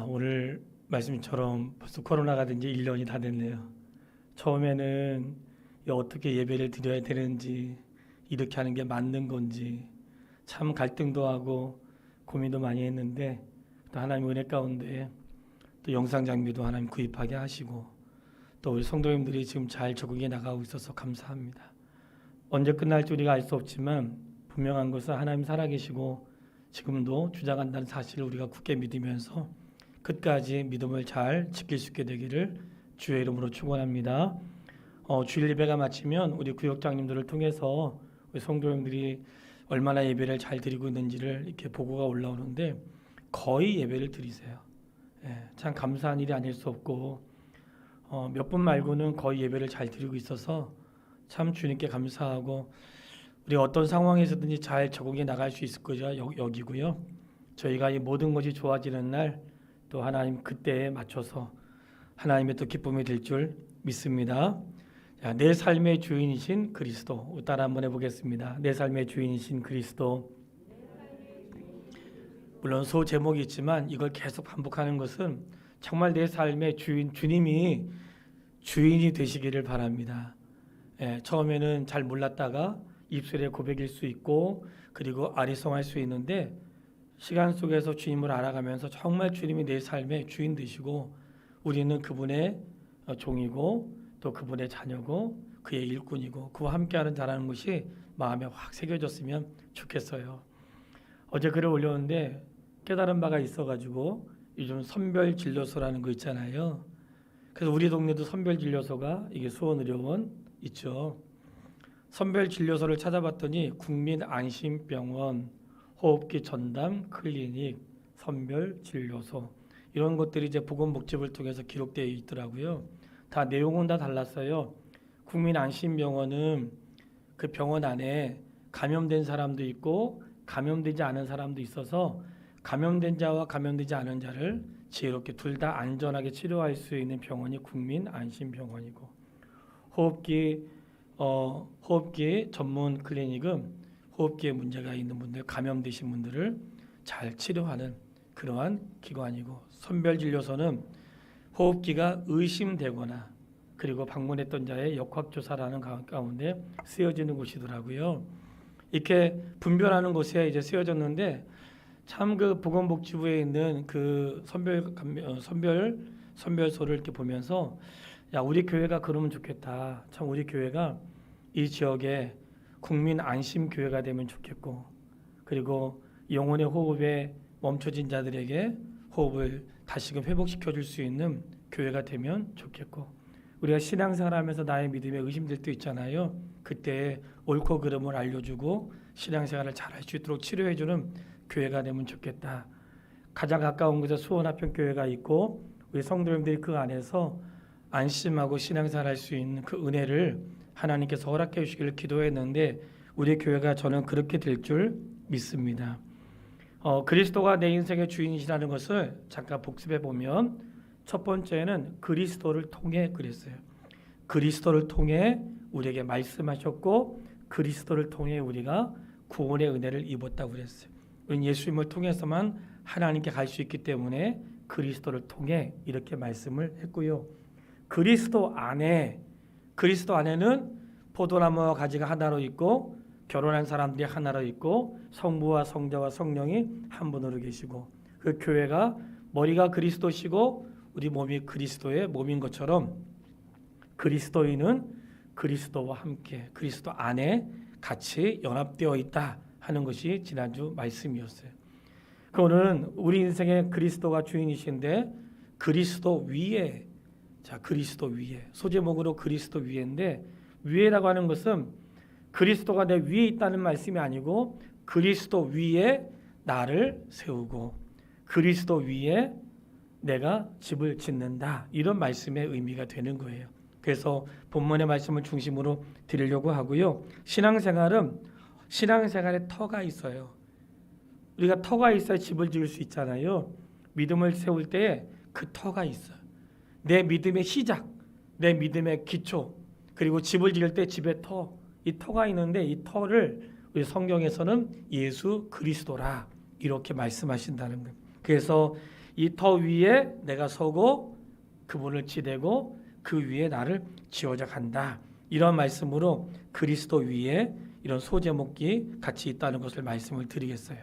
오늘 말씀처럼 벌써 코로나가 된 지 1년이 다 됐네요. 처음에는 어떻게 예배를 드려야 되는지, 이렇게 하는 게 맞는 건지 참 갈등도 하고 고민도 많이 했는데, 또 하나님 은혜 가운데 또 영상 장비도 하나님 구입하게 하시고, 또 우리 성도님들이 지금 잘 적응해 나가고 있어서 감사합니다. 언제 끝날지 우리가 알 수 없지만 분명한 것은 하나님 살아계시고 지금도 주장한다는 사실을 우리가 굳게 믿으면서 끝까지 믿음을 잘 지킬 수 있게 되기를 주의 이름으로 축원합니다. 주일 예배가 마치면 우리 구역장님들을 통해서 우리 성도님들이 얼마나 예배를 잘 드리고 있는지를 이렇게 보고가 올라오는데 거의 예배를 드리세요. 참 감사한 일이 아닐 수 없고 몇 분 말고는 거의 예배를 잘 드리고 있어서 참 주님께 감사하고, 우리 어떤 상황에서든지 잘 적응해 나갈 수 있을 거죠. 여기고요. 저희가 이 모든 것이 좋아지는 날 또 하나님 그때에 맞춰서 하나님의 또 기쁨이 될 줄 믿습니다. 자, 내 삶의 주인이신 그리스도, 따라 한번 해보겠습니다. 내 삶의 주인이신 그리스도. 물론 소 제목이 있지만 이걸 계속 반복하는 것은 정말 내 삶의 주인, 주님이 주인이 되시기를 바랍니다. 처음에는 잘 몰랐다가 입술의 고백일 수 있고, 그리고 아리송할 수 있는데, 시간 속에서 주님을 알아가면서 정말 주님이 내 삶의 주인 되시고 우리는 그분의 종이고 또 그분의 자녀고 그의 일꾼이고 그와 함께하는 자라는 것이 마음에 확 새겨졌으면 좋겠어요. 어제 글을 올렸는데 깨달은 바가 있어가지고 요즘 선별진료소라는 거 있잖아요. 그래서 우리 동네도 선별진료소가 이게 수원의료원 있죠. 선별진료소를 찾아봤더니 국민안심병원, 호흡기 전담 클리닉, 선별진료소, 이런 것들이 이제 보건복지부를 통해서 기록되어 있더라고요. 다 내용은 다 달랐어요. 국민안심병원은 그 병원 안에 감염된 사람도 있고 감염되지 않은 사람도 있어서 감염된 자와 감염되지 않은 자를 지혜롭게 둘 다 안전하게 치료할 수 있는 병원이 국민안심병원이고, 호흡기 전문 클리닉은 호흡기에 문제가 있는 분들, 감염되신 분들을 잘 치료하는 그러한 기관이고, 선별진료소는 호흡기가 의심되거나 그리고 방문했던 자의 역학조사라는 가운데 쓰여지는 곳이더라고요. 이렇게 분별하는 곳에 이제 쓰여졌는데, 참 그 보건복지부에 있는 그 선별소를 이렇게 보면서, 야, 우리 교회가 그러면 좋겠다. 참 우리 교회가 이 지역에 국민 안심 교회가 되면 좋겠고, 그리고 영혼의 호흡에 멈춰진 자들에게 호흡을 다시금 회복시켜 줄 수 있는 교회가 되면 좋겠고, 우리가 신앙생활하면서 나의 믿음에 의심될 때 있잖아요. 그때 옳고 그름을 알려주고 신앙생활을 잘할 수 있도록 치료해주는 교회가 되면 좋겠다. 가장 가까운 곳에 수원화평교회가 있고 우리 성도님들이 그 안에서 안심하고 신앙생활할 수 있는 그 은혜를 하나님께서 허락해 주시기를 기도했는데, 우리 교회가 저는 그렇게 될 줄 믿습니다. 그리스도가 내 인생의 주인이시라는 것을 잠깐 복습해 보면, 첫 번째는 그리스도를 통해 그랬어요. 그리스도를 통해 우리에게 말씀하셨고 그리스도를 통해 우리가 구원의 은혜를 입었다고 그랬어요. 우리는 예수님을 통해서만 하나님께 갈 수 있기 때문에 그리스도를 통해 이렇게 말씀을 했고요. 그리스도 안에는 포도나무와 가지가 하나로 있고 결혼한 사람들이 하나로 있고 성부와 성자와 성령이 한 분으로 계시고, 그 교회가 머리가 그리스도시고 우리 몸이 그리스도의 몸인 것처럼 그리스도인은 그리스도와 함께 그리스도 안에 같이 연합되어 있다 하는 것이 지난주 말씀이었어요. 오늘은 우리 인생의 그리스도가 주인이신데 그리스도 위에, 그리스도 위에, 소제목으로 그리스도 위에인데, 위에라고 하는 것은 그리스도가 내 위에 있다는 말씀이 아니고 그리스도 위에 나를 세우고 그리스도 위에 내가 집을 짓는다, 이런 말씀의 의미가 되는 거예요. 그래서 본문의 말씀을 중심으로 드리려고 하고요. 신앙생활에 터가 있어요. 우리가 터가 있어야 집을 지을 수 있잖아요. 믿음을 세울 때 그 터가 있어요. 내 믿음의 시작, 내 믿음의 기초, 그리고 집을 지을 때 집의 터, 이 터가 있는데 이 터를 우리 성경에서는 예수 그리스도라 이렇게 말씀하신다는 거예요. 그래서 이 터 위에 내가 서고 그분을 지대고 그 위에 나를 지어져 간다. 이런 말씀으로 그리스도 위에 이런 소제목이 같이 있다는 것을 말씀을 드리겠어요.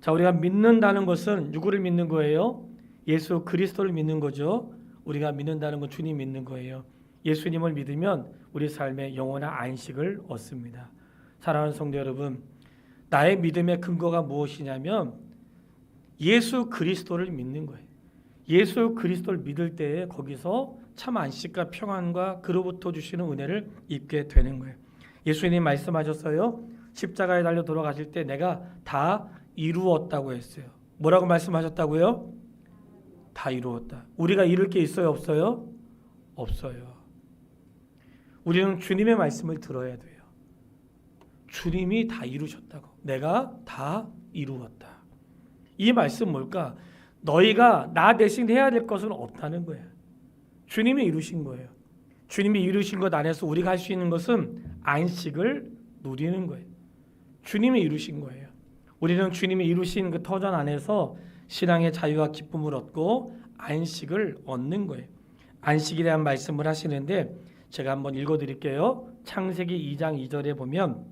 자, 우리가 믿는다는 것은 누구를 믿는 거예요? 예수 그리스도를 믿는 거죠. 우리가 믿는다는 건 주님 믿는 거예요. 예수님을 믿으면 우리 삶에 영원한 안식을 얻습니다. 사랑하는 성도 여러분, 나의 믿음의 근거가 무엇이냐면 예수 그리스도를 믿는 거예요. 예수 그리스도를 믿을 때에 거기서 참 안식과 평안과 그로부터 주시는 은혜를 입게 되는 거예요. 예수님 말씀하셨어요. 십자가에 달려 돌아가실 때 내가 다 이루었다고 했어요. 뭐라고 말씀하셨다고요? 다 이루었다. 우리가 이룰 게 있어요, 없어요? 없어요. 우리는 주님의 말씀을 들어야 돼요. 주님이 다 이루셨다고. 내가 다 이루었다. 이 말씀 뭘까? 너희가 나 대신 해야 될 것은 없다는 거예요. 주님이 이루신 거예요. 주님이 이루신 것 안에서 우리가 할 수 있는 것은 안식을 누리는 거예요. 주님이 이루신 거예요. 우리는 주님이 이루신 그 터전 안에서 신앙의 자유와 기쁨을 얻고 안식을 얻는 거예요. 안식에 대한 말씀을 하시는데 제가 한번 읽어드릴게요. 창세기 2장 2절에 보면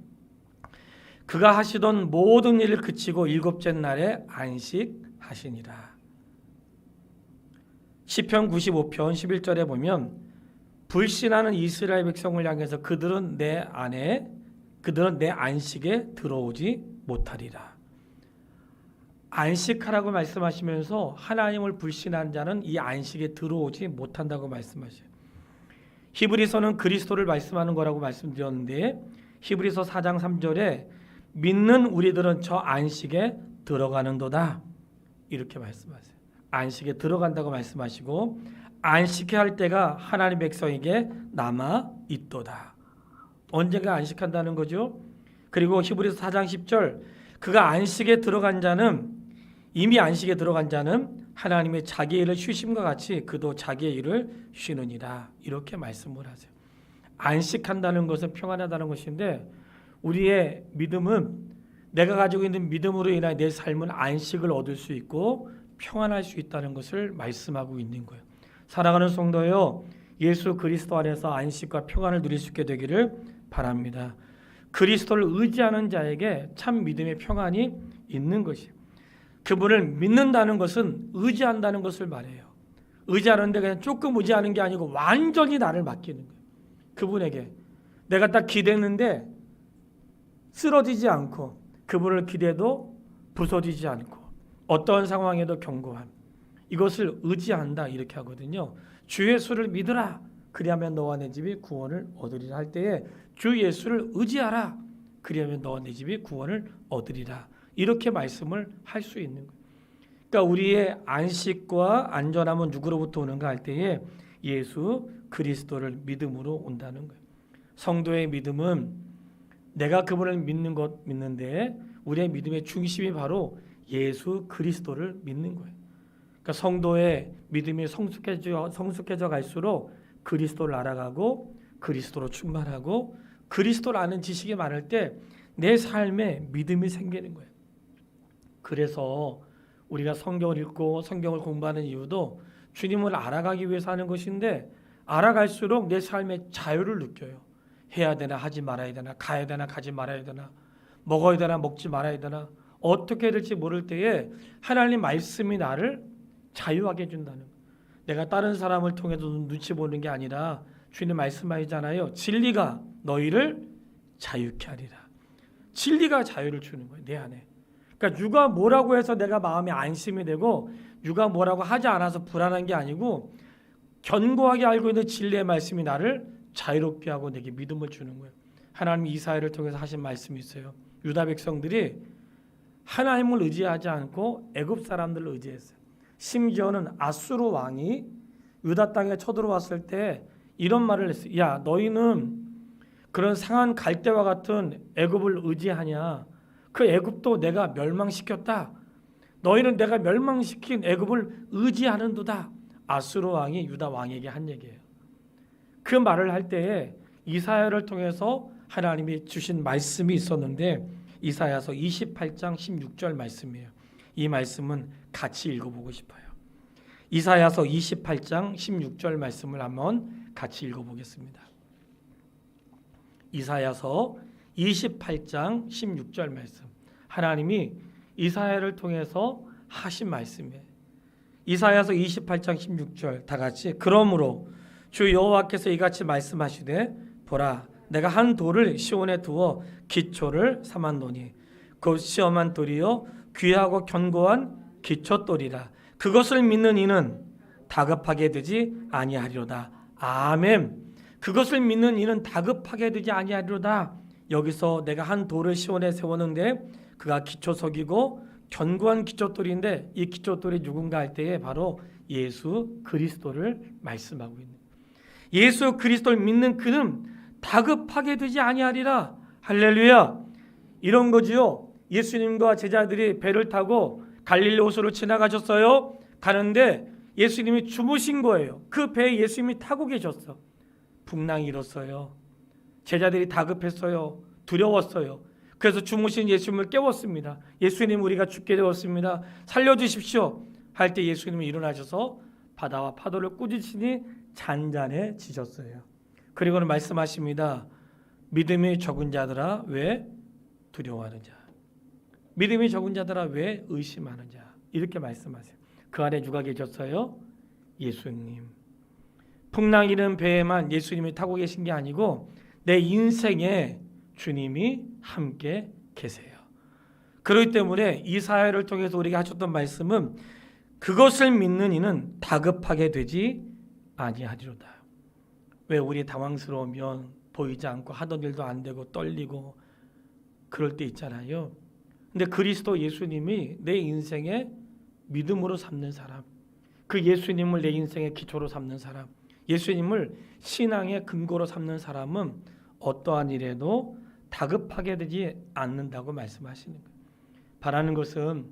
그가 하시던 모든 일을 그치고 일곱째 날에 안식하시니라. 시편 95편 11절에 보면 불신하는 이스라엘 백성을 향해서 그들은 내 안식에 들어오지 못하리라. 안식하라고 말씀하시면서 하나님을 불신한 자는 이 안식에 들어오지 못한다고 말씀하셔요. 히브리서는 그리스도를 말씀하는 거라고 말씀드렸는데 히브리서 4장 3절에 믿는 우리들은 저 안식에 들어가는도다 이렇게 말씀하세요. 안식에 들어간다고 말씀하시고 안식해야 할 때가 하나님 백성에게 남아 있도다. 언제가 안식한다는 거죠? 그리고 히브리서 4장 10절 그가 안식에 들어간 자는 이미 안식에 들어간 자는 하나님의 자기 일을 쉬심과 같이 그도 자기의 일을 쉬느니라 이렇게 말씀을 하세요. 안식한다는 것은 평안하다는 것인데 우리의 믿음은 내가 가지고 있는 믿음으로 인하여 내 삶은 안식을 얻을 수 있고 평안할 수 있다는 것을 말씀하고 있는 거예요. 사랑하는 성도요, 예수 그리스도 안에서 안식과 평안을 누릴 수 있게 되기를 바랍니다. 그리스도를 의지하는 자에게 참 믿음의 평안이 있는 것이에요. 그분을 믿는다는 것은 의지한다는 것을 말해요. 의지하는데 그냥 조금 의지하는 게 아니고 완전히 나를 맡기는 거예요. 그분에게 내가 딱 기대했는데 쓰러지지 않고 그분을 기대도 부서지지 않고 어떤 상황에도 견고함, 이것을 의지한다 이렇게 하거든요. 주 예수를 믿으라 그리하면 너와 내 집이 구원을 얻으리라 할 때에 주 예수를 의지하라 그리하면 너와 내 집이 구원을 얻으리라 이렇게 말씀을 할 수 있는 거예요. 그러니까 우리의 안식과 안전함은 누구로부터 오는가 할 때에 예수 그리스도를 믿음으로 온다는 거예요. 성도의 믿음은 내가 그분을 믿는데 우리의 믿음의 중심이 바로 예수 그리스도를 믿는 거예요. 그러니까 성도의 믿음이 성숙해져 갈수록 그리스도를 알아가고 그리스도로 충만하고 그리스도를 아는 지식이 많을 때 내 삶에 믿음이 생기는 거예요. 그래서 우리가 성경을 읽고 성경을 공부하는 이유도 주님을 알아가기 위해서 하는 것인데 알아갈수록 내 삶의 자유를 느껴요. 해야 되나 하지 말아야 되나 가야 되나 가지 말아야 되나 먹어야 되나 먹지 말아야 되나 어떻게 해야 될지 모를 때에 하나님 말씀이 나를 자유하게 해준다는 거예요. 내가 다른 사람을 통해서 눈치 보는 게 아니라 주님 말씀하시잖아요. 진리가 너희를 자유케 하리라. 진리가 자유를 주는 거예요. 내 안에. 그러니까 누가 뭐라고 해서 내가 마음에 안심이 되고 누가 뭐라고 하지 않아서 불안한 게 아니고 견고하게 알고 있는 진리의 말씀이 나를 자유롭게 하고 내게 믿음을 주는 거예요. 하나님이 이사야를 통해서 하신 말씀이 있어요. 유다 백성들이 하나님을 의지하지 않고 애굽 사람들을 의지했어요. 심지어는 아수르 왕이 유다 땅에 쳐들어왔을 때 이런 말을 했어요. 야, 너희는 그런 상한 갈대와 같은 애굽을 의지하냐? 그 애굽도 내가 멸망시켰다. 너희는 내가 멸망시킨 애굽을 의지하는도다. 아수르 왕이 유다 왕에게 한 얘기예요. 그 말을 할 때에 이사야를 통해서 하나님이 주신 말씀이 있었는데 이사야서 28장 16절 말씀이에요. 이 말씀은 같이 읽어보고 싶어요. 이사야서 28장 16절 말씀을 한번 같이 읽어보겠습니다. 이사야서 28장 16절 말씀. 하나님이 이사야를 통해서 하신 말씀이에요. 이사야서 28장 16절 다 같이 그러므로 주 여호와께서 이같이 말씀하시되 보라 내가 한 돌을 시온에 두어 기초를 삼았노니 곧 시험한 돌이요 귀하고 견고한 기초돌이라 그것을 믿는 이는 다급하게 되지 아니하리로다. 아멘. 그것을 믿는 이는 다급하게 되지 아니하리로다. 여기서 내가 한 돌을 시온에 세웠는데 그가 기초석이고 견고한 기초돌인데 이 기초돌이 누군가 할 때에 바로 예수 그리스도를 말씀하고 있는 예수 그리스도를 믿는 그는 다급하게 되지 아니하리라. 할렐루야. 이런 거지요. 예수님과 제자들이 배를 타고 갈릴리 호수로 지나가셨어요. 가는데 예수님이 주무신 거예요. 그 배에 예수님이 타고 계셨어. 풍랑이 일었어요. 제자들이 다급했어요. 두려웠어요. 그래서 주무신 예수님을 깨웠습니다. 예수님 우리가 죽게 되었습니다. 살려주십시오. 할 때 예수님이 일어나셔서 바다와 파도를 꾸짖으시니 잔잔해지셨어요. 그리고는 말씀하십니다. 믿음이 적은 자들아 왜 두려워하는 자. 믿음이 적은 자들아 왜 의심하는 자. 이렇게 말씀하세요. 그 안에 누가 계셨어요? 예수님. 풍랑 일은 배에만 예수님이 타고 계신 게 아니고 내 인생에 주님이 함께 계세요. 그렇기 때문에 이사야를 통해서 우리가 하셨던 말씀은 그것을 믿는 이는 다급하게 되지 아니하리로다. 왜 우리 당황스러우면 보이지 않고 하던 일도 안 되고 떨리고 그럴 때 있잖아요. 근데 그리스도 예수님이 내 인생의 믿음으로 삼는 사람, 그 예수님을 내 인생의 기초로 삼는 사람, 예수님을 신앙의 근거로 삼는 사람은 어떠한 일에도 다급하게 되지 않는다고 말씀하시는 거예요. 바라는 것은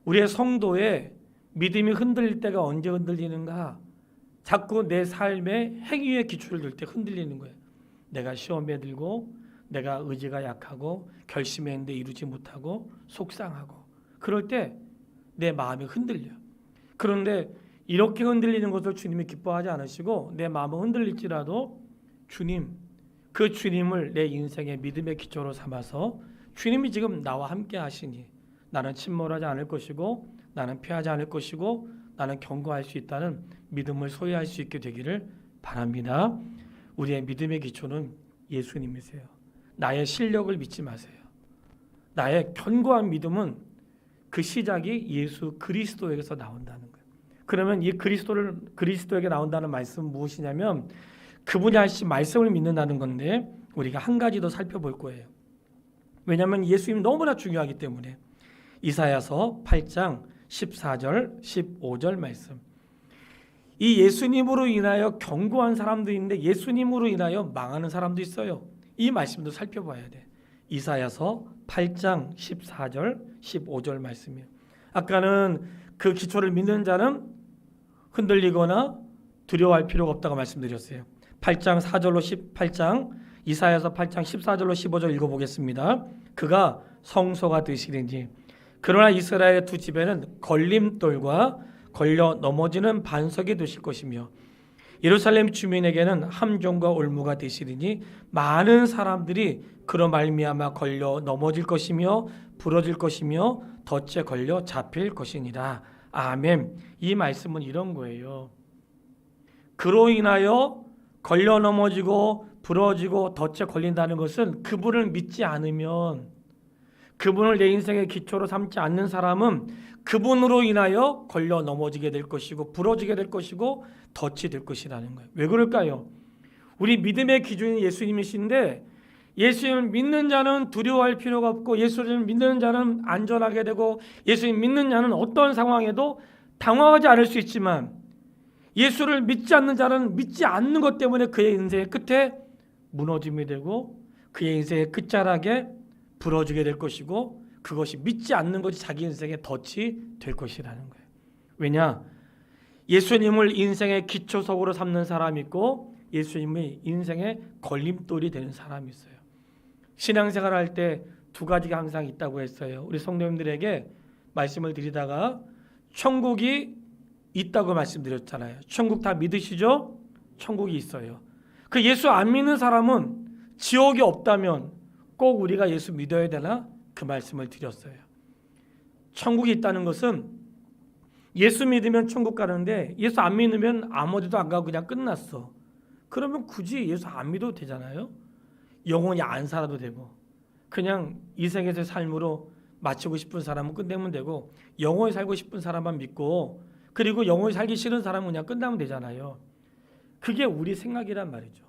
우리의 성도의 믿음이 흔들릴 때가 언제 흔들리는가? 자꾸 내 삶의 행위의 기초를 둘 때 흔들리는 거예요. 내가 시험에 들고 내가 의지가 약하고 결심했는데 이루지 못하고 속상하고 그럴 때 내 마음이 흔들려. 그런데 이렇게 흔들리는 것을 주님이 기뻐하지 않으시고 내 마음은 흔들릴지라도 주님, 그 주님을 내 인생의 믿음의 기초로 삼아서 주님이 지금 나와 함께 하시니 나는 침몰하지 않을 것이고 나는 피하지 않을 것이고 나는 견고할 수 있다는 믿음을 소유할 수 있게 되기를 바랍니다. 우리의 믿음의 기초는 예수님이세요. 나의 실력을 믿지 마세요. 나의 견고한 믿음은 그 시작이 예수 그리스도에게서 나온다는 거예요. 그러면 이 그리스도에게 나온다는 말씀은 무엇이냐면 그분이 하신 말씀을 믿는다는 건데 우리가 한 가지 더 살펴볼 거예요. 왜냐하면 예수님이 너무나 중요하기 때문에. 이사야서 8장 14절 15절 말씀. 이 예수님으로 인하여 견고한 사람도 있는데 예수님으로 인하여 망하는 사람도 있어요. 이 말씀도 살펴봐야 돼. 이사야서 8장 14절 15절 말씀이에요. 아까는 그 기초를 믿는 자는 흔들리거나 두려워할 필요가 없다고 말씀드렸어요. 8장 4절로 18장 이사야서 8장 14절로 15절 읽어보겠습니다. 그가 성소가 되시리니 그러나 이스라엘의 두 집에는 걸림돌과 걸려 넘어지는 반석이 되실 것이며 예루살렘 주민에게는 함정과 올무가 되시리니 많은 사람들이 그로 말미암아 걸려 넘어질 것이며 부러질 것이며 덫에 걸려 잡힐 것이니라. 아멘. 이 말씀은 이런 거예요. 그로 인하여 걸려 넘어지고 부러지고 덫에 걸린다는 것은 그분을 믿지 않으면, 그분을 내 인생의 기초로 삼지 않는 사람은 그분으로 인하여 걸려 넘어지게 될 것이고 부러지게 될 것이고 덫이 될 것이라는 거예요. 왜 그럴까요? 우리 믿음의 기준이 예수님이신데 예수님을 믿는 자는 두려워할 필요가 없고 예수님을 믿는 자는 안전하게 되고 예수님 믿는 자는 어떤 상황에도 당황하지 않을 수 있지만 예수를 믿지 않는 자는 믿지 않는 것 때문에 그의 인생의 끝에 무너짐이 되고 그의 인생의 끝자락에 부러지게 될 것이고 그것이 믿지 않는 것이 자기 인생의 덫이 될 것이라는 거예요. 왜냐? 예수님을 인생의 기초석으로 삼는 사람이 있고 예수님이 인생의 걸림돌이 되는 사람이 있어요. 신앙생활 할 때 두 가지가 항상 있다고 했어요. 우리 성도님들에게 말씀을 드리다가 천국이 있다고 말씀드렸잖아요. 천국 다 믿으시죠? 천국이 있어요. 그 예수 안 믿는 사람은 지옥이 없다면 꼭 우리가 예수 믿어야 되나? 그 말씀을 드렸어요. 천국이 있다는 것은 예수 믿으면 천국 가는데 예수 안 믿으면 아무 어디도 안 가고 그냥 끝났어. 그러면 굳이 예수 안 믿어도 되잖아요. 영원히 안 살아도 되고 그냥 이 세계에서의 삶으로 마치고 싶은 사람은 끝내면 되고 영원히 살고 싶은 사람만 믿고 그리고 영원히 살기 싫은 사람은 그냥 끝나면 되잖아요. 그게 우리 생각이란 말이죠.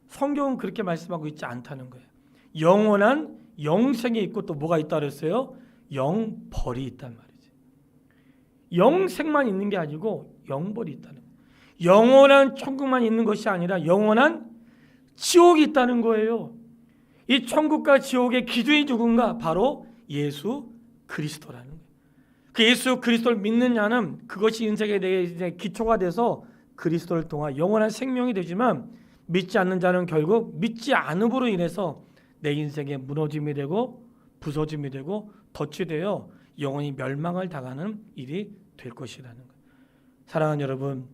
성경은 그렇게 말씀하고 있지 않다는 거예요. 영원한 영생이 있고 또 뭐가 있다 그랬어요? 영벌이 있단 말이지. 영생만 있는 게 아니고 영벌이 있다는 거예요. 영원한 천국만 있는 것이 아니라 영원한 지옥이 있다는 거예요. 이 천국과 지옥의 기준이 누군가? 바로 예수 그리스도라는 거예요. 그 예수 그리스도를 믿는 자는 그것이 인생에 대해 이제 기초가 돼서 그리스도를 통한 영원한 생명이 되지만 믿지 않는 자는 결국 믿지 않음으로 인해서 내 인생에 무너짐이 되고 부서짐이 되고 덫이 되어 영원히 멸망을 당하는 일이 될 것이라는 거예요. 사랑하는 여러분,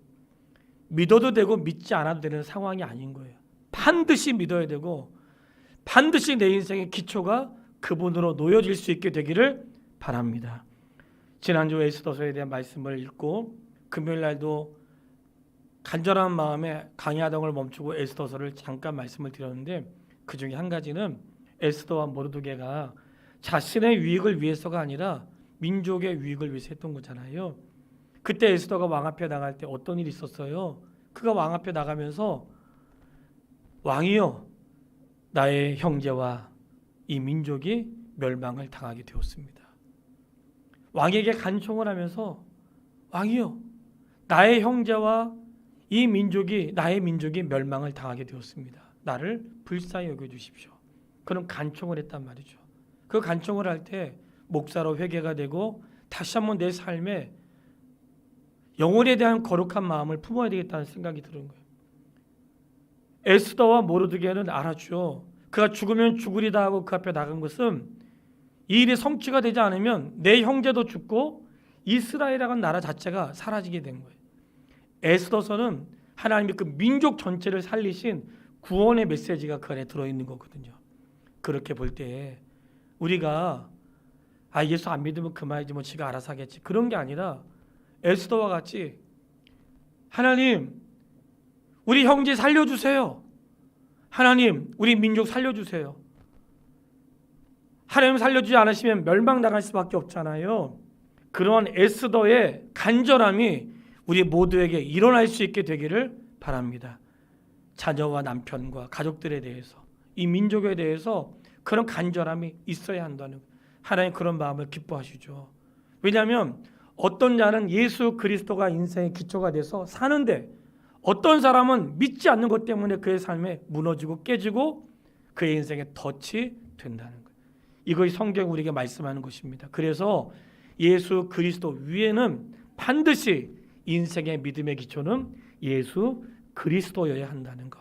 믿어도 되고 믿지 않아도 되는 상황이 아닌 거예요. 반드시 믿어야 되고 반드시 내 인생의 기초가 그분으로 놓여질 수 있게 되기를 바랍니다. 지난주 에스더서에 대한 말씀을 읽고 금요일 날도 간절한 마음에 강의하던 걸 멈추고 에스더서를 잠깐 말씀을 드렸는데 그 중에 한 가지는 에스더와 모르드게가 자신의 유익을 위해서가 아니라 민족의 유익을 위해서 했던 거잖아요. 그때 에스더가 왕 앞에 나갈 때 어떤 일이 있었어요? 그가 왕 앞에 나가면서 왕이여 나의 형제와 이 민족이 멸망을 당하게 되었습니다. 왕에게 간청을 하면서 왕이여 나의 형제와 이 민족이 나의 민족이 멸망을 당하게 되었습니다. 나를 불쌍히 여겨주십시오. 그런 간청을 했단 말이죠. 그 간청을 할 때 목사로 회개가 되고 다시 한번 내 삶에 영혼에 대한 거룩한 마음을 품어야 되겠다는 생각이 드는 거예요. 에스더와 모르드게는 알았죠. 그가 죽으면 죽으리다 하고 그 앞에 나간 것은 이 일이 성취가 되지 않으면 내 형제도 죽고 이스라엘이라는 나라 자체가 사라지게 된 거예요. 에스더서는 하나님이 그 민족 전체를 살리신 구원의 메시지가 그 안에 들어있는 거거든요. 그렇게 볼 때 우리가 예수 안 믿으면 그만이지 뭐 지가 알아서 하겠지 그런 게 아니라 에스더와 같이 하나님 우리 형제 살려주세요. 하나님 우리 민족 살려주세요. 하나님 살려주지 않으시면 멸망당할 수밖에 없잖아요. 그런 에스더의 간절함이 우리 모두에게 일어날 수 있게 되기를 바랍니다. 자녀와 남편과 가족들에 대해서 이 민족에 대해서 그런 간절함이 있어야 한다는 하나님 그런 마음을 기뻐하시죠. 왜냐하면 어떤 자는 예수 그리스도가 인생의 기초가 돼서 사는데 어떤 사람은 믿지 않는 것 때문에 그의 삶에 무너지고 깨지고 그의 인생에 덫이 된다는 거예요. 이것이 성경이 우리에게 말씀하는 것입니다. 그래서 예수 그리스도 위에는 반드시 인생의 믿음의 기초는 예수 그리스도여야 한다는 것.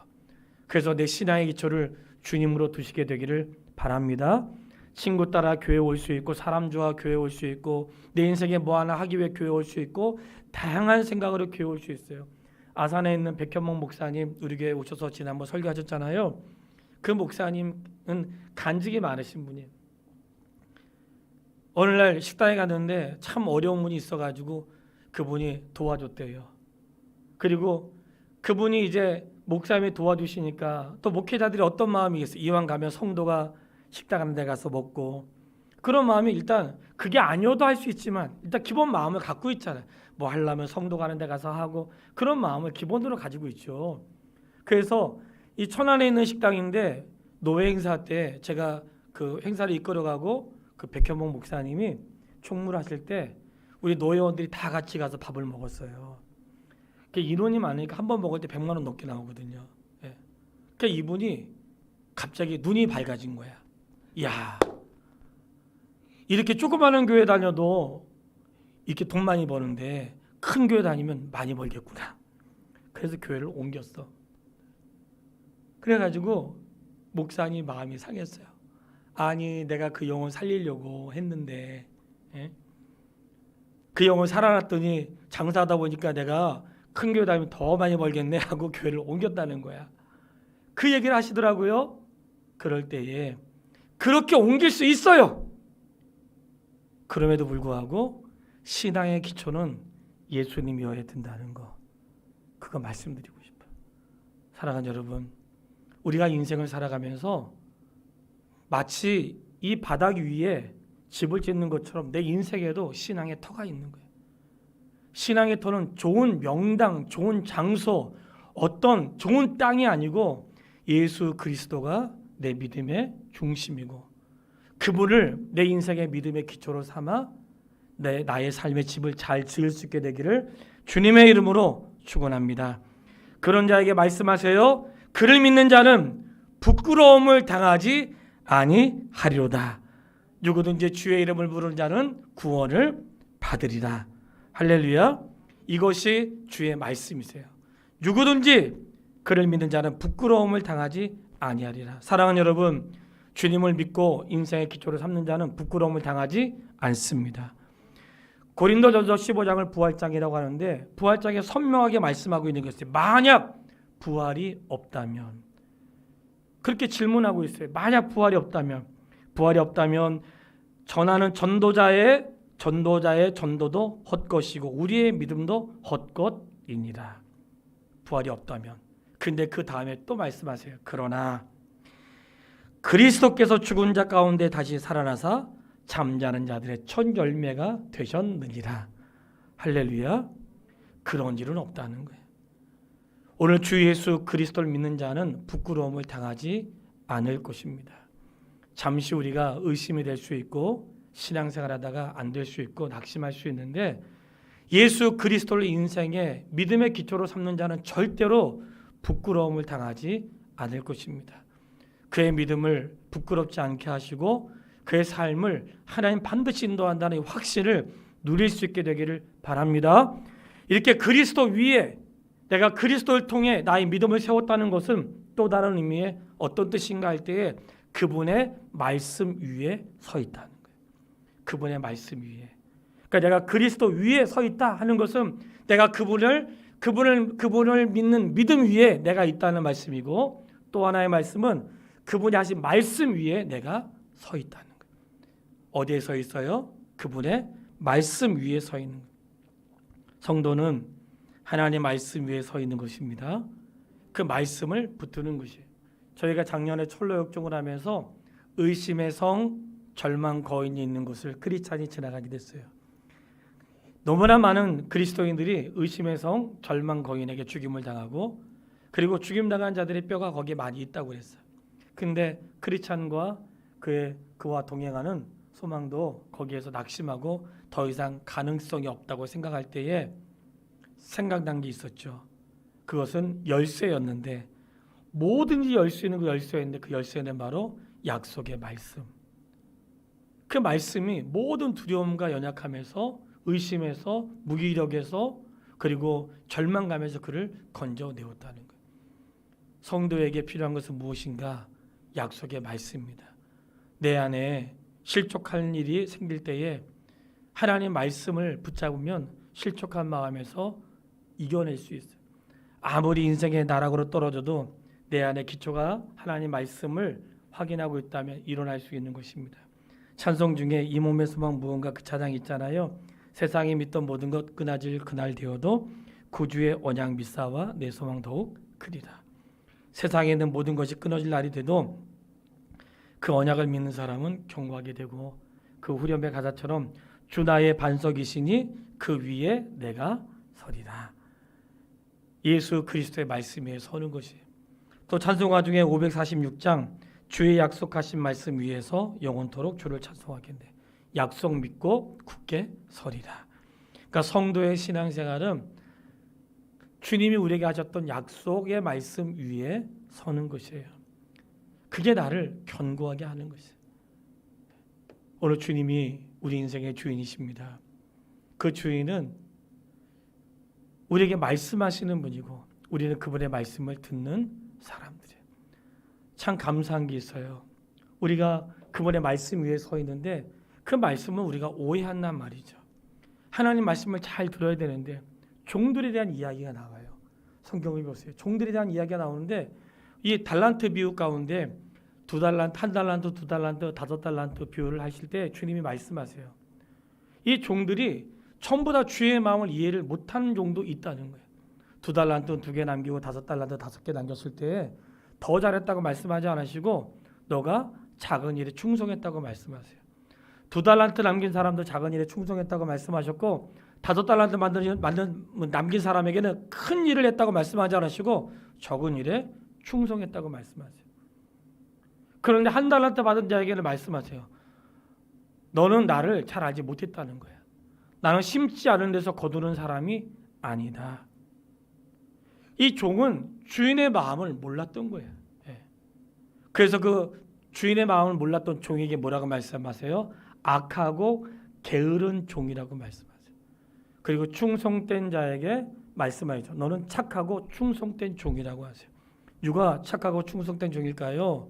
그래서 내 신앙의 기초를 주님으로 두시게 되기를 바랍니다. 친구 따라 교회 올 수 있고 사람 좋아 교회 올 수 있고 내 인생에 뭐 하나 하기 위해 교회 올 수 있고 다양한 생각으로 교회 올 수 있어요. 아산에 있는 백현목 목사님 우리 교회 오셔서 지난번 설교하셨잖아요. 그 목사님은 간직이 많으신 분이에요. 어느 날 식당에 갔는데 참 어려운 분이 있어가지고 그분이 도와줬대요. 그리고 그분이 이제 목사님이 도와주시니까 또 목회자들이 어떤 마음이겠어요? 이왕 가면 성도가 식당 하는 데 가서 먹고 그런 마음이 일단 그게 아니어도 할 수 있지만 일단 기본 마음을 갖고 있잖아요. 뭐 하려면 성도 가는 데 가서 하고 그런 마음을 기본으로 가지고 있죠. 그래서 이 천안에 있는 식당인데 노회 행사 때 제가 그 행사를 이끌어가고 그 백현봉 목사님이 총무하실 때 우리 노회원들이 다 같이 가서 밥을 먹었어요. 인원이 많으니까 한 번 먹을 때 100만 원 넘게 나오거든요. 예. 그러니까 이분이 갑자기 눈이 밝아진 거야. 야, 이렇게 조그마한 교회 다녀도 이렇게 돈 많이 버는데 큰 교회 다니면 많이 벌겠구나. 그래서 교회를 옮겼어. 그래가지고 목사님 마음이 상했어요. 아니 내가 그 영혼 살리려고 했는데 그 영혼 살아났더니 장사하다 보니까 내가 큰 교회 다니면 더 많이 벌겠네 하고 교회를 옮겼다는 거야. 그 얘기를 하시더라고요. 그럴 때에 그렇게 옮길 수 있어요. 그럼에도 불구하고 신앙의 기초는 예수님이어야 된다는 거, 그거 말씀드리고 싶어요. 사랑하는 여러분, 우리가 인생을 살아가면서 마치 이 바닥 위에 집을 짓는 것처럼 내 인생에도 신앙의 터가 있는 거예요. 신앙의 터는 좋은 명당, 좋은 장소, 어떤 좋은 땅이 아니고 예수 그리스도가 내 믿음의 중심이고 그분을 내 인생의 믿음의 기초로 삼아 나의 삶의 집을 잘 지을 수 있게 되기를 주님의 이름으로 축원합니다. 그런 자에게 말씀하세요. 그를 믿는 자는 부끄러움을 당하지 아니하리로다. 누구든지 주의 이름을 부르는 자는 구원을 받으리라. 할렐루야. 이것이 주의 말씀이세요. 누구든지 그를 믿는 자는 부끄러움을 당하지 아니하리라. 사랑하는 여러분, 주님을 믿고 인생의 기초를 삼는 자는 부끄러움을 당하지 않습니다. 고린도전서 15장을 부활장이라고 하는데 부활장에 선명하게 말씀하고 있는 것이 만약 부활이 없다면, 그렇게 질문하고 있어요. 만약 부활이 없다면 전하는 전도자의 전도도 헛것이고 우리의 믿음도 헛것이니라. 부활이 없다면. 근데 그 다음에 또 말씀하세요. 그러나 그리스도께서 죽은 자 가운데 다시 살아나사 잠자는 자들의 첫 열매가 되셨느니라. 할렐루야. 그런 일은 없다는 거예요. 오늘 주 예수 그리스도를 믿는 자는 부끄러움을 당하지 않을 것입니다. 잠시 우리가 의심이 될 수 있고 신앙생활하다가 안 될 수 있고 낙심할 수 있는데 예수 그리스도를 인생의 믿음의 기초로 삼는 자는 절대로 부끄러움을 당하지 않을 것입니다. 그의 믿음을 부끄럽지 않게 하시고 그의 삶을 하나님 반드시 인도한다는 확신을 누릴 수 있게 되기를 바랍니다. 이렇게 그리스도 위에 내가 그리스도를 통해 나의 믿음을 세웠다는 것은 또 다른 의미의 어떤 뜻인가 할 때에 그분의 말씀 위에 서 있다는 거예요. 그분의 말씀 위에. 그러니까 내가 그리스도 위에 서 있다 하는 것은 내가 그분을 믿는 믿음 위에 내가 있다는 말씀이고, 또 하나의 말씀은 그분이 하신 말씀 위에 내가 서 있다는 거예요. 어디에 서 있어요? 그분의 말씀 위에 서 있는 거예요. 성도는 하나님의 말씀 위에 서 있는 것입니다. 그 말씀을 붙드는 것이에요. 저희가 작년에 철로 역종을 하면서 의심의 성, 절망 거인이 있는 곳을 크리스찬이 지나가게 됐어요. 너무나 많은 그리스도인들이 의심의 성, 절망 거인에게 죽임을 당하고 그리고 죽임당한 자들의 뼈가 거기에 많이 있다고 그랬어요. 근데 크리스찬과 그와 동행하는 소망도 거기에서 낙심하고 더 이상 가능성이 없다고 생각할 때에 생각난 게 있었죠. 그것은 열쇠였는데 뭐든지 열 수 있는 그 열쇠였는데 그 열쇠는 바로 약속의 말씀. 그 말씀이 모든 두려움과 연약함에서 의심에서 무기력에서 그리고 절망감에서 그를 건져내었다는 거예요. 성도에게 필요한 것은 무엇인가? 약속의 말씀입니다. 내 안에 실족할 일이 생길 때에 하나님 말씀을 붙잡으면 실족한 마음에서 이겨낼 수 있어요. 아무리 인생의 나락으로 떨어져도 내 안에 기초가 하나님 말씀을 확인하고 있다면 일어날 수 있는 것입니다. 찬송 중에 이 몸의 소망 무언가 그 찬양 있잖아요. 세상이 믿던 모든 것 끊어질 그날 되어도 구주의 언약 믿사와 내 소망 더욱 크리라. 세상에 있는 모든 것이 끊어질 날이 돼도 그 언약을 믿는 사람은 경고하게 되고 그 후렴의 가사처럼 주 나의 반석이시니 그 위에 내가 서리라. 예수 그리스도의 말씀 위에 서는 것이에요. 또 찬송가 중에 546장 주의 약속하신 말씀 위에서 영원토록 주를 찬송하겠네. 약속 믿고 굳게 서리라. 그러니까 성도의 신앙생활은 주님이 우리에게 하셨던 약속의 말씀 위에 서는 것이에요. 그게 나를 견고하게 하는 것이에요. 오늘 주님이 우리 인생의 주인이십니다. 그 주인은 우리에게 말씀하시는 분이고 우리는 그분의 말씀을 듣는 사람들이에요. 참 감사한 게 있어요. 우리가 그분의 말씀 위에 서 있는데 그 말씀은 우리가 오해한단 말이죠. 하나님 말씀을 잘 들어야 되는데 종들에 대한 이야기가 나와요. 성경을 보세요. 종들에 대한 이야기가 나오는데 이 달란트 비유 가운데 2달란트, 1달란트, 2달란트, 5달란트 비유를 하실 때 주님이 말씀하세요. 이 종들이 전부 다 주의 마음을 이해를 못하는 종도 있다는 거예요. 2달란트 2개 남기고 5달란트 5개 남겼을 때 더 잘했다고 말씀하지 않으시고 너가 작은 일에 충성했다고 말씀하세요. 2달란트 남긴 사람도 작은 일에 충성했다고 말씀하셨고 5달란트 남긴 사람에게는 큰 일을 했다고 말씀하지 않으시고 적은 일에 충성했다고 말씀하세요. 그런데 1달란트 받은 자에게는 말씀하세요. 너는 나를 잘 알지 못했다는 거야. 나는 심지 않은 데서 거두는 사람이 아니다. 이 종은 주인의 마음을 몰랐던 거예요. 그래서 그 주인의 마음을 몰랐던 종에게 뭐라고 말씀하세요? 악하고 게으른 종이라고 말씀하세요. 그리고 충성된 자에게 말씀하죠. 너는 착하고 충성된 종이라고 하세요. 누가 착하고 충성된 종일까요?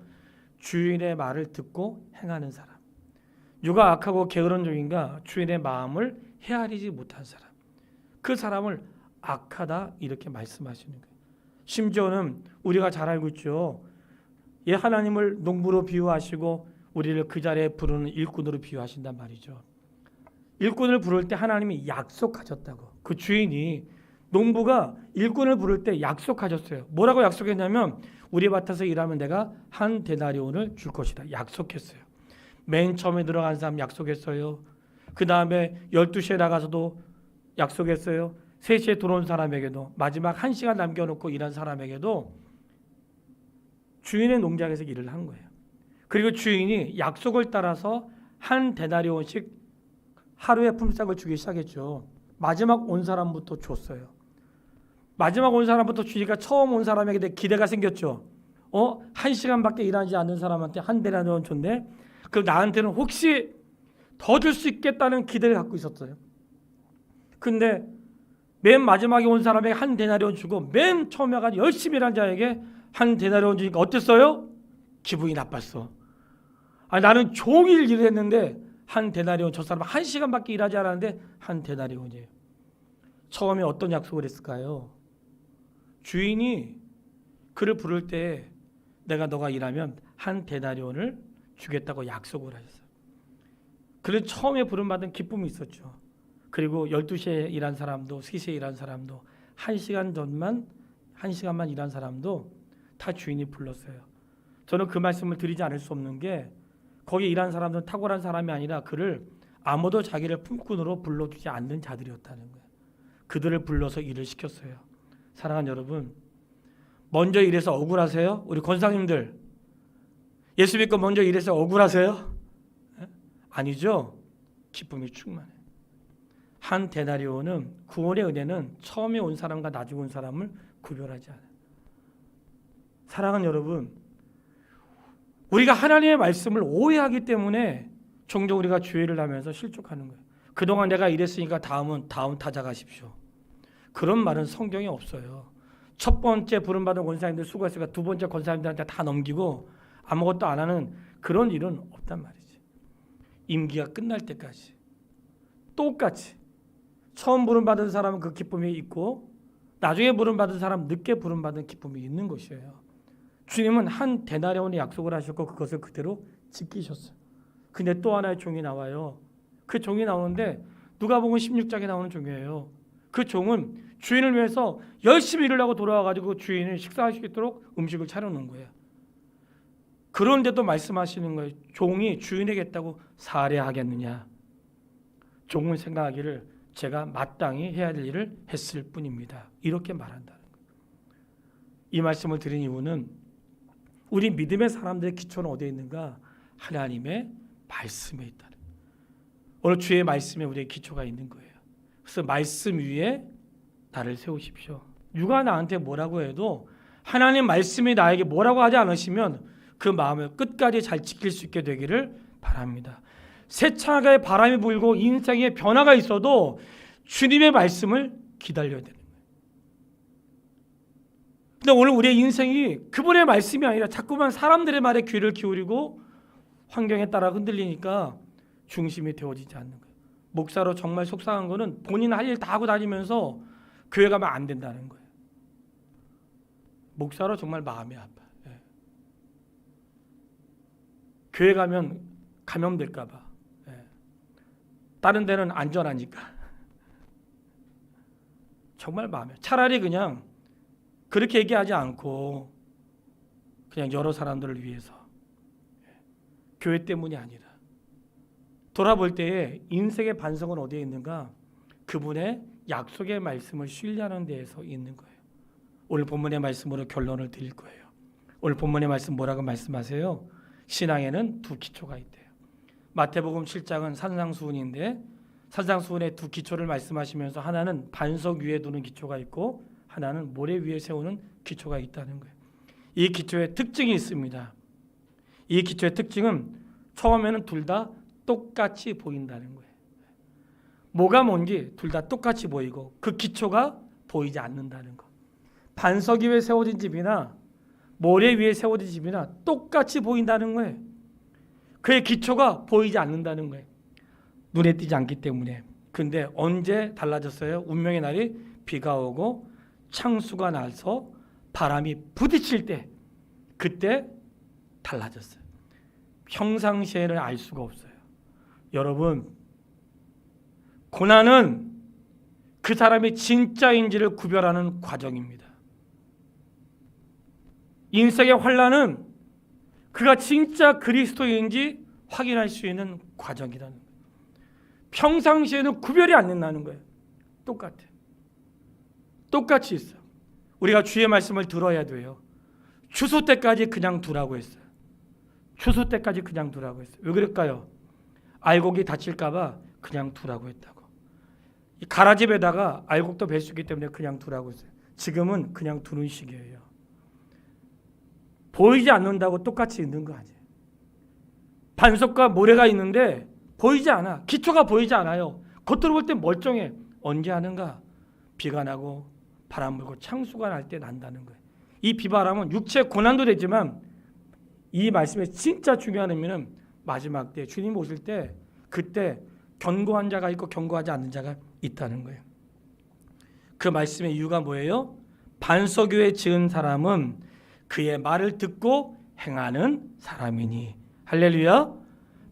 주인의 말을 듣고 행하는 사람. 누가 악하고 게으른 종인가? 주인의 마음을 헤아리지 못한 사람. 그 사람을 악하다 이렇게 말씀하시는 거예요. 심지어는 우리가 잘 알고 있죠. 하나님을 농부로 비유하시고 우리를 그 자리에 부르는 일꾼으로 비유하신단 말이죠. 일꾼을 부를 때 하나님이 약속하셨다고. 그 주인이 농부가 일꾼을 부를 때 약속하셨어요. 뭐라고 약속했냐면 우리 밭에서 일하면 내가 한 데나리온을 줄 것이다. 약속했어요. 맨 처음에 들어간 사람 약속했어요. 그 다음에 12시에 나가서도 약속했어요. 3시에 들어온 사람에게도 마지막 1시간 남겨놓고 일한 사람에게도 주인의 농장에서 일을 한 거예요. 그리고 주인이 약속을 따라서 한 데나리온씩 하루에 품삯을 주기 시작했죠. 마지막 온 사람부터 줬어요. 마지막 온 사람부터 주니까 처음 온 사람에게 기대가 생겼죠. 1시간밖에 일하지 않는 사람한테 한 데나리온 줬네. 그럼 나한테는 혹시 더 줄 수 있겠다는 기대를 갖고 있었어요. 근데 맨 마지막에 온 사람에게 한 데나리온 주고 맨 처음에 가서 열심히 일한 자에게 한 데나리온 주니까 어땠어요? 기분이 나빴어. 나는 종일 일을 했는데 한 데나리온, 저 사람 1시간밖에 일하지 않았는데 한 데나리온이에요. 처음에 어떤 약속을 했을까요? 주인이 그를 부를 때 내가 너가 일하면 한 데나리온을 주겠다고 약속을 하셨어요. 그래서 처음에 부름받은 기쁨이 있었죠. 그리고 12시에 일한 사람도 3시에 일한 사람도 1시간만 일한 사람도 다 주인이 불렀어요. 저는 그 말씀을 드리지 않을 수 없는 게 거기 일한 사람들은 탁월한 사람이 아니라 그를 아무도 자기를 품꾼으로 불러주지 않는 자들이었다는 거예요. 그들을 불러서 일을 시켰어요. 사랑하는 여러분, 먼저 일해서 억울하세요? 우리 권사님들 예수 믿고 먼저 일해서 억울하세요? 아니죠. 기쁨이 충만해요. 한 데나리온은 구원의 은혜는 처음에 온 사람과 나중에 온 사람을 구별하지 않아요. 사랑하는 여러분, 우리가 하나님의 말씀을 오해하기 때문에 종종 우리가 주의를 하면서 실족하는 거예요. 그동안 내가 이랬으니까 다음 타자 가십시오. 그런 말은 성경에 없어요. 첫 번째 부름받은 권사님들 수고했으니까 두 번째 권사님들한테 다 넘기고 아무것도 안 하는 그런 일은 없단 말이지. 임기가 끝날 때까지 똑같이 처음 부름받은 사람은 그 기쁨이 있고 나중에 부름받은 사람은 늦게 부름받은 기쁨이 있는 것이에요. 주님은 한 데나리온의 약속을 하셨고 그것을 그대로 지키셨어요. 근데 또 하나의 종이 나와요. 그 종이 나오는데 누가복음 16장에 나오는 종이에요. 그 종은 주인을 위해서 열심히 일을 하고 돌아와가지고 주인을 식사할 수 있도록 음식을 차려놓은 거예요. 그런데도 말씀하시는 거예요. 종이 주인에게 했다고 살해하겠느냐. 종은 생각하기를 제가 마땅히 해야 될 일을 했을 뿐입니다. 이렇게 말한다는 거예요. 이 말씀을 드린 이유는 우리 믿음의 사람들의 기초는 어디에 있는가? 하나님의 말씀에 있다는 거예요. 오늘 주의 말씀에 우리의 기초가 있는 거예요. 그래서 말씀 위에 나를 세우십시오. 누가 나한테 뭐라고 해도 하나님 말씀이 나에게 뭐라고 하지 않으시면 그 마음을 끝까지 잘 지킬 수 있게 되기를 바랍니다. 세차게 바람이 불고 인생에 변화가 있어도 주님의 말씀을 기다려야 되는 거예요. 근데 오늘 우리의 인생이 그분의 말씀이 아니라 자꾸만 사람들의 말에 귀를 기울이고 환경에 따라 흔들리니까 중심이 되어지지 않는 거예요. 목사로 정말 속상한 거는 본인 할 일 다 하고 다니면서 교회 가면 안 된다는 거예요. 목사로 정말 마음이 아파. 예. 교회 가면 감염될까 봐. 예. 다른 데는 안전하니까. 정말 마음이 차라리 그냥 그렇게 얘기하지 않고 그냥 여러 사람들을 위해서 교회 때문이 아니라 돌아볼 때에 인생의 반성은 어디에 있는가? 그분의 약속의 말씀을 신뢰하는 데에서 있는 거예요. 오늘 본문의 말씀으로 결론을 드릴 거예요. 오늘 본문의 말씀 뭐라고 말씀하세요? 신앙에는 두 기초가 있대요. 마태복음 7장은 산상수훈인데 산상수훈의 두 기초를 말씀하시면서 하나는 반석 위에 두는 기초가 있고 하나는 모래 위에 세우는 기초가 있다는 거예요. 이 기초의 특징이 있습니다. 이 기초의 특징은 처음에는 둘 다 똑같이 보인다는 거예요. 뭐가 뭔지 둘 다 똑같이 보이고 그 기초가 보이지 않는다는 거. 반석 위에 세워진 집이나 모래 위에 세워진 집이나 똑같이 보인다는 거예요. 그의 기초가 보이지 않는다는 거예요. 눈에 띄지 않기 때문에. 근데 언제 달라졌어요? 운명의 날이 비가 오고 창수가 나서 바람이 부딪힐 때 그때 달라졌어요. 평상시에는 알 수가 없어요. 여러분, 고난은 그 사람이 진짜인지를 구별하는 과정입니다. 인생의 환난은 그가 진짜 그리스도인지 확인할 수 있는 과정이라는 거예요. 평상시에는 구별이 안 된다는 거예요. 똑같아요. 똑같이 있어요. 우리가 주의 말씀을 들어야 돼요. 추수 때까지 그냥 두라고 했어요. 추수 때까지 그냥 두라고 했어요. 왜 그럴까요? 알곡이 다칠까 봐 그냥 두라고 했다고. 이 가라집에다가 알곡도 뵐 수 있기 때문에 그냥 두라고 했어요. 지금은 그냥 두는 시기예요. 보이지 않는다고 똑같이 있는 거 아니에요. 반석과 모래가 있는데 보이지 않아. 기초가 보이지 않아요. 겉으로 볼 때 멀쩡해. 언제 하는가? 비가 나고 바람 불고 창수가 날 때 난다는 거예요. 이 비바람은 육체 고난도 되지만 이 말씀의 진짜 중요한 의미는 마지막 때 주님 오실 때 그때 견고한 자가 있고 견고하지 않는 자가 있다는 거예요. 그 말씀의 이유가 뭐예요? 반석 위에 지은 사람은 그의 말을 듣고 행하는 사람이니. 할렐루야.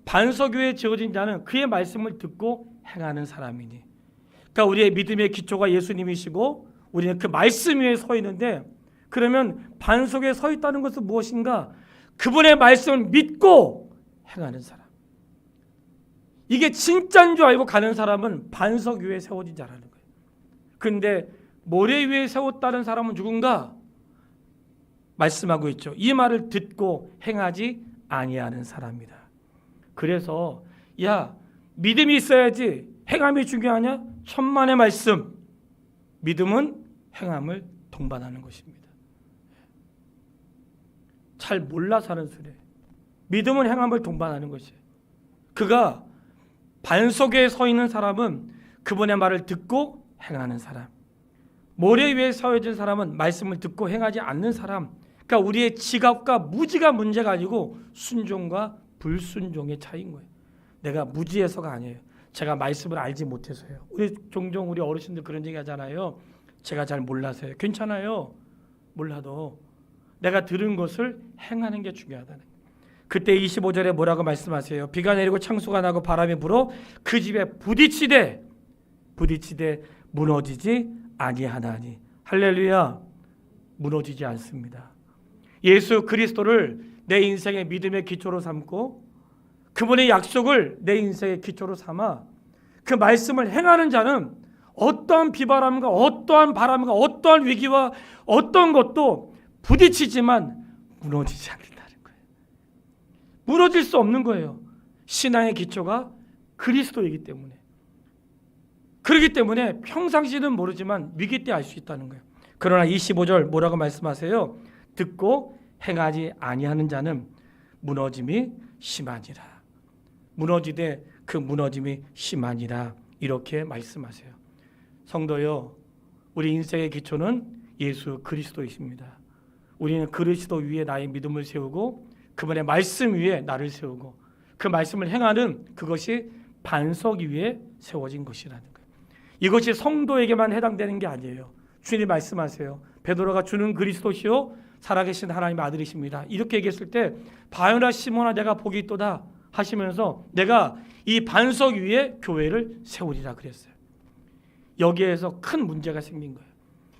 반석 위에 지어진 자는 그의 말씀을 듣고 행하는 사람이니. 그러니까 우리의 믿음의 기초가 예수님이시고 우리는 그 말씀 위에 서 있는데 그러면 반석에 서 있다는 것은 무엇인가? 그분의 말씀을 믿고 행하는 사람. 이게 진짜인 줄 알고 가는 사람은 반석 위에 세워진 자라는 거예요. 그런데 모래 위에 세웠다는 사람은 누군가? 말씀하고 있죠. 이 말을 듣고 행하지 아니하는 사람이다. 그래서 야, 믿음이 있어야지 행함이 중요하냐? 천만의 말씀. 믿음은 행함을 동반하는 것입니다. 잘 몰라 사는 소리예요. 믿음은 행함을 동반하는 것이에요. 그가 반석에 서 있는 사람은 그분의 말을 듣고 행하는 사람. 모래 위에 서해진 사람은 말씀을 듣고 행하지 않는 사람. 그러니까 우리의 지각과 무지가 문제가 아니고 순종과 불순종의 차이인 거예요. 내가 무지해서가 아니에요. 제가 말씀을 알지 못해서요. 종종 우리 어르신들 그런 얘기 하잖아요. 제가 잘 몰라서요. 괜찮아요. 몰라도 내가 들은 것을 행하는 게 중요하다는 거예요. 그때 25절에 뭐라고 말씀하세요? 비가 내리고 창수가 나고 바람이 불어 그 집에 부딪히되 무너지지 아니하나니. 할렐루야. 무너지지 않습니다. 예수 그리스도를 내 인생의 믿음의 기초로 삼고 그분의 약속을 내 인생의 기초로 삼아 그 말씀을 행하는 자는 어떠한 비바람과 어떠한 바람과 어떠한 위기와 어떤 것도 부딪히지만 무너지지 않는다는 거예요. 무너질 수 없는 거예요. 신앙의 기초가 그리스도이기 때문에. 그렇기 때문에 평상시는 모르지만 위기 때 알 수 있다는 거예요. 그러나 25절 뭐라고 말씀하세요? 듣고 행하지 아니하는 자는 무너짐이 심하니라. 무너지되 그 무너짐이 심하니라. 이렇게 말씀하세요. 성도요, 우리 인생의 기초는 예수 그리스도이십니다. 우리는 그리스도 위에 나의 믿음을 세우고 그분의 말씀 위에 나를 세우고 그 말씀을 행하는 그것이 반석 위에 세워진 것이라는 거예요. 이것이 성도에게만 해당되는 게 아니에요. 주님 말씀하세요. 베드로가 주는 그리스도시요 살아계신 하나님의 아들이십니다. 이렇게 얘기했을 때 바요나 시몬아 내가 복이 있도다 하시면서 내가 이 반석 위에 교회를 세우리라 그랬어요. 여기에서 큰 문제가 생긴 거예요.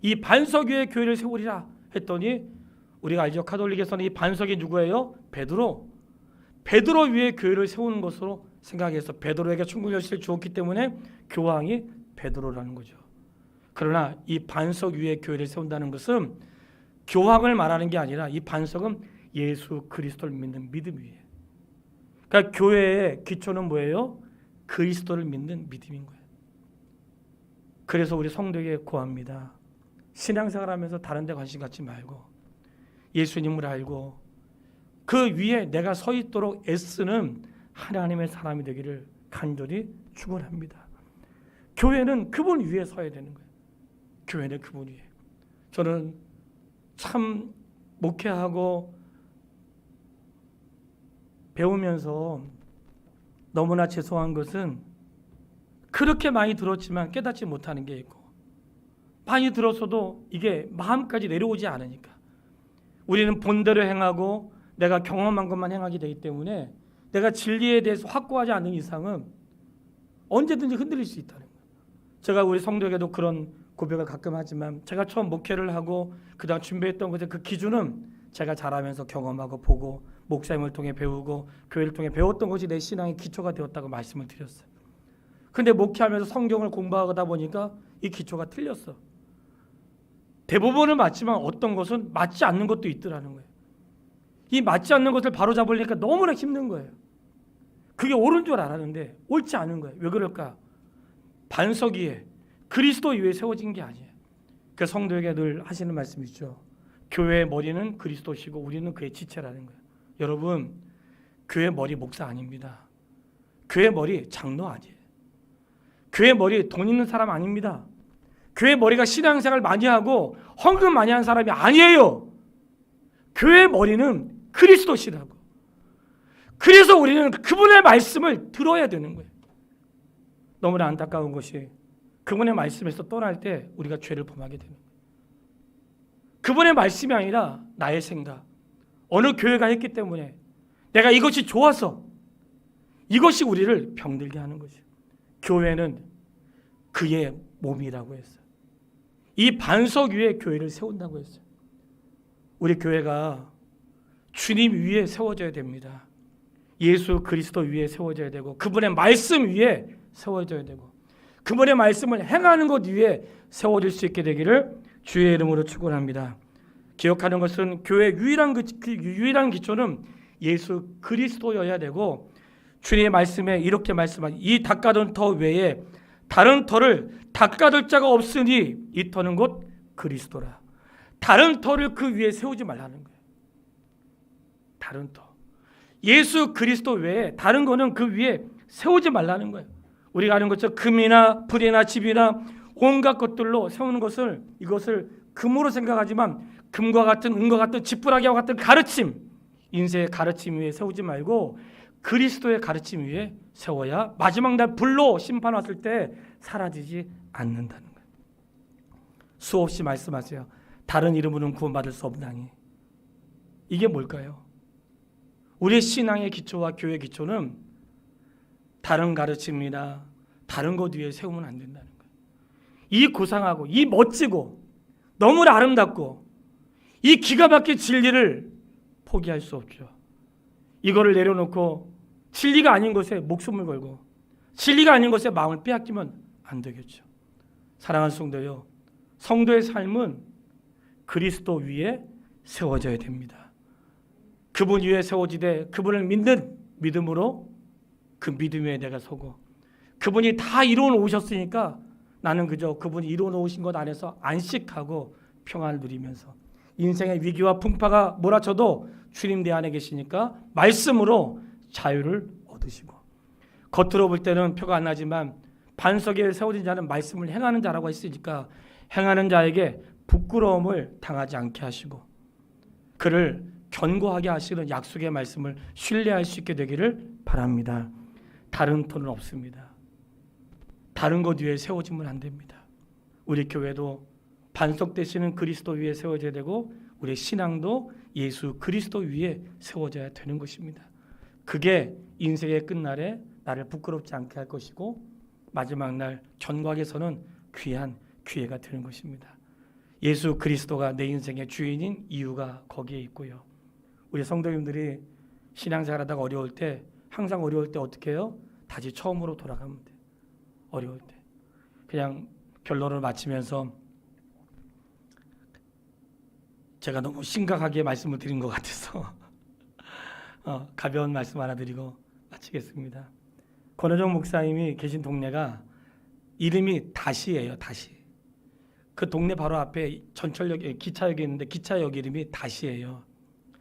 이 반석 위에 교회를 세우리라 했더니 우리가 알죠. 가톨릭에서는 이 반석이 누구예요? 베드로. 베드로 위에 교회를 세우는 것으로 생각해서 베드로에게 충분 열쇠를 주었기 때문에 교황이 베드로라는 거죠. 그러나 이 반석 위에 교회를 세운다는 것은 교황을 말하는 게 아니라 이 반석은 예수 그리스도를 믿는 믿음 위에. 그러니까 교회의 기초는 뭐예요? 그리스도를 믿는 믿음인 거예요. 그래서 우리 성도에게 고합니다. 신앙생활하면서 다른 데 관심 갖지 말고 예수님을 알고 그 위에 내가 서 있도록 애쓰는 하나님의 사람이 되기를 간절히 축원합니다. 교회는 그분 위에 서야 되는 거예요. 교회는 그분 위에. 저는 참 목회하고 배우면서 너무나 죄송한 것은 그렇게 많이 들었지만 깨닫지 못하는 게 있고 많이 들었어도 이게 마음까지 내려오지 않으니까 우리는 본대로 행하고 내가 경험한 것만 행하게 되기 때문에 내가 진리에 대해서 확고하지 않는 이상은 언제든지 흔들릴 수 있다는 거예요. 제가 우리 성도에게도 그런 고백을 가끔 하지만 제가 처음 목회를 하고 그다음 준비했던 것의 그 기준은 제가 자라면서 경험하고 보고 목사님을 통해 배우고 교회를 통해 배웠던 것이 내 신앙의 기초가 되었다고 말씀을 드렸어요. 근데 목회하면서 성경을 공부하다 보니까 이 기초가 틀렸어. 대부분은 맞지만 어떤 것은 맞지 않는 것도 있더라는 거예요. 이 맞지 않는 것을 바로잡으려니까 너무나 힘든 거예요. 그게 옳은 줄 알았는데 옳지 않은 거예요. 왜 그럴까? 반석 위에 그리스도 위에 세워진 게 아니에요. 그 성도에게 늘 하시는 말씀이죠. 교회의 머리는 그리스도시고 우리는 그의 지체라는 거예요. 여러분, 교회 머리 목사 아닙니다. 교회 머리 장로 아니에요. 교회 머리 돈 있는 사람 아닙니다. 교회 머리가 신앙생활 많이 하고 헌금 많이 한 사람이 아니에요. 교회 머리는 그리스도시라고. 그래서 우리는 그분의 말씀을 들어야 되는 거예요. 너무나 안타까운 것이 그분의 말씀에서 떠날 때 우리가 죄를 범하게 되는 거예요. 그분의 말씀이 아니라 나의 생각, 어느 교회가 했기 때문에 내가 이것이 좋아서 이것이 우리를 병들게 하는 거죠. 교회는 그의 몸이라고 했어요. 이 반석 위에 교회를 세운다고 했어요. 우리 교회가 주님 위에 세워져야 됩니다. 예수 그리스도 위에 세워져야 되고 그분의 말씀 위에 세워져야 되고 그분의 말씀을 행하는 것 위에 세워질 수 있게 되기를 주의 이름으로 축원합니다. 기억하는 것은 교회의 유일한 기초는 예수 그리스도여야 되고 주님의 말씀에 이렇게 말씀하니 이 닦아둔 터 외에 다른 터를 닦아둘 자가 없으니 이 터는 곧 그리스도라. 다른 터를 그 위에 세우지 말라는 거예요. 다른 터. 예수 그리스도 외에 다른 거는 그 위에 세우지 말라는 거예요. 우리가 아는 것처럼 금이나 불이나 집이나 온갖 것들로 세우는 것을 이것을 금으로 생각하지만 금과 같은 은과 같은 지푸라기와 같은 가르침, 인생의 가르침 위에 세우지 말고 그리스도의 가르침 위에 세워야 마지막 날 불로 심판 왔을 때 사라지지 않는다는 거예요. 수없이 말씀하세요. 다른 이름으로는 구원받을 수 없나니. 이게 뭘까요? 우리의 신앙의 기초와 교회의 기초는 다른 가르침이나 다른 것 위에 세우면 안 된다는 거예요. 이 고상하고 이 멋지고 너무나 아름답고 이 기가 막힌 진리를 포기할 수 없죠. 이거를 내려놓고 진리가 아닌 것에 목숨을 걸고 진리가 아닌 것에 마음을 빼앗기면 안 되겠죠. 사랑하는 성도요, 성도의 삶은 그리스도 위에 세워져야 됩니다. 그분 위에 세워지되 그분을 믿는 믿음으로 그 믿음 위에 내가 서고 그분이 다 이루어 놓으셨으니까 나는 그저 그분이 이루어 놓으신 것 안에서 안식하고 평안을 누리면서 인생의 위기와 풍파가 몰아쳐도 주님 내 안에 계시니까 말씀으로 자유를 얻으시고 겉으로 볼 때는 표가 안 나지만 반석에 세워진 자는 말씀을 행하는 자라고 했으니까 행하는 자에게 부끄러움을 당하지 않게 하시고 그를 견고하게 하시는 약속의 말씀을 신뢰할 수 있게 되기를 바랍니다. 다른 터는 없습니다. 다른 것 위에 세워지면 안 됩니다. 우리 교회도 반석 되시는 그리스도 위에 세워져야 되고 우리의 신앙도 예수 그리스도 위에 세워져야 되는 것입니다. 그게 인생의 끝날에 나를 부끄럽지 않게 할 것이고 마지막 날 전곽에서는 귀한 기회가 되는 것입니다. 예수 그리스도가 내 인생의 주인인 이유가 거기에 있고요. 우리 성도님들이 신앙생활하다가 어려울 때 항상 어려울 때 어떻게 해요? 다시 처음으로 돌아가면 돼요. 어려울 때. 그냥 결론을 마치면서 제가 너무 심각하게 말씀을 드린 것 같아서 가벼운 말씀 하나 드리고 마치겠습니다. 권호정 목사님이 계신 동네가 이름이 다시예요. 다시. 그 동네 바로 앞에 전철역 기차역이 있는데 기차역 이름이 다시예요.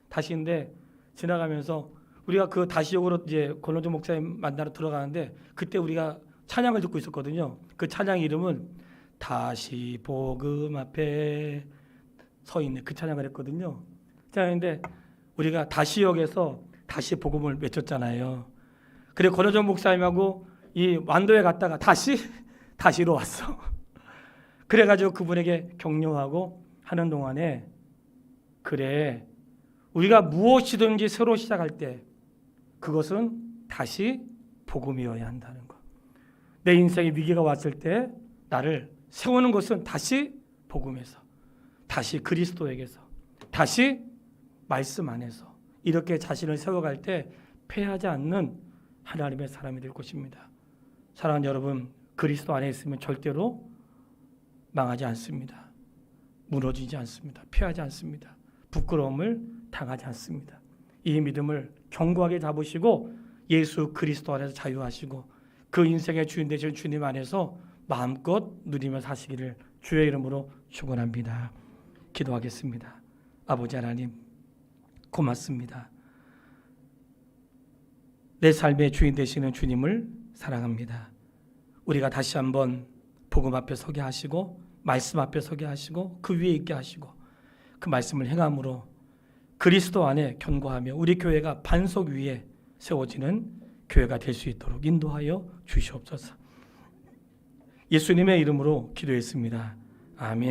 다시인데 지나가면서 우리가 그 다시역으로 이제 권호정 목사님 만나러 들어가는데 그때 우리가 찬양을 듣고 있었거든요. 그 찬양 이름은 다시 복음 앞에 서 있는 그 찬양을 했거든요. 찬양인데 우리가 다시역에서 다시 복음을 외쳤잖아요. 그래 권호정 목사님하고 이 완도에 갔다가 다시로 왔어. 그래가지고 그분에게 격려하고 하는 동안에 그래 우리가 무엇이든지 새로 시작할 때 그것은 다시 복음이어야 한다는 거. 내 인생에 위기가 왔을 때 나를 세우는 것은 다시 복음에서, 다시 그리스도에게서, 다시 말씀 안에서 이렇게 자신을 세워갈 때 패하지 않는 하나님의 사람이 될 것입니다. 사랑하는 여러분, 그리스도 안에 있으면 절대로 망하지 않습니다. 무너지지 않습니다. 패하지 않습니다. 부끄러움을 당하지 않습니다. 이 믿음을 견고하게 잡으시고 예수 그리스도 안에서 자유하시고 그 인생의 주인 되신 주님 안에서 마음껏 누리며 사시기를 주의 이름으로 축원합니다. 기도하겠습니다. 아버지 하나님 고맙습니다. 내 삶의 주인 되시는 주님을 사랑합니다. 우리가 다시 한번 복음 앞에 서게 하시고 말씀 앞에 서게 하시고 그 위에 있게 하시고 그 말씀을 행함으로 그리스도 안에 견고하며 우리 교회가 반석 위에 세워지는 교회가 될 수 있도록 인도하여 주시옵소서. 예수님의 이름으로 기도했습니다. 아멘.